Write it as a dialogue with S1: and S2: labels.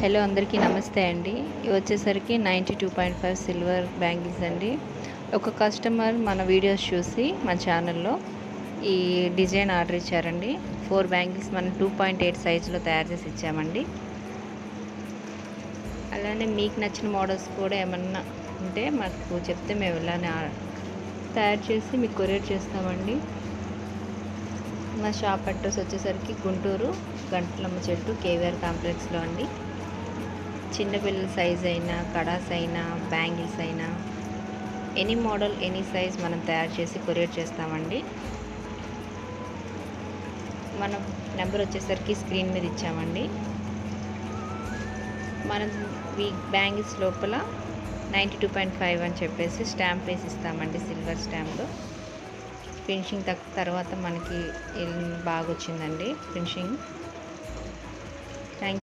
S1: Hello అందరికీ నమస్తే అండి. ఇవి వచ్చేసరికి 92.5 సిల్వర్ బ్యాంగిల్స్ అండి. ఒక కస్టమర్ మన వీడియోస్ చూసి మన ఛానల్లో ఈ డిజైన్ ఆర్డర్ ఇచ్చారండి. 4 బ్యాంగిల్స్ మనం 2.8 సైజులో తయారు చేసి ఇచ్చామండి. అలానే మీకు నచ్చిన మోడల్స్ కూడా ఏమన్నా ఉంటే మాకు చెప్తే మేము ఇలానే తయారు చేసి మీకు కొరియర్ చేస్తామండి. మా షాప్ అడ్రస్ వచ్చేసరికి గుంటూరు గంటలమ్మ చెట్టు కేవీఆర్ కాంప్లెక్స్లో అండి. చిన్నపిల్లల సైజ్ అయినా, కడాస్ అయినా, బ్యాంగిల్స్ అయినా ఎనీ మోడల్ ఎనీ సైజ్ మనం తయారు చేసి కొరియర్ చేస్తామండి. మనం నెంబర్ వచ్చేసరికి స్క్రీన్ మీద ఇచ్చామండి. మనం ఈ బ్యాంగిల్స్ లోపల 92.5 అని చెప్పేసి స్టాంప్ వేసి ఇస్తామండి, సిల్వర్ స్టాంప్. ఫినిషింగ్ తర్వాత మనకి బాగా వచ్చిందండి ఫినిషింగ్.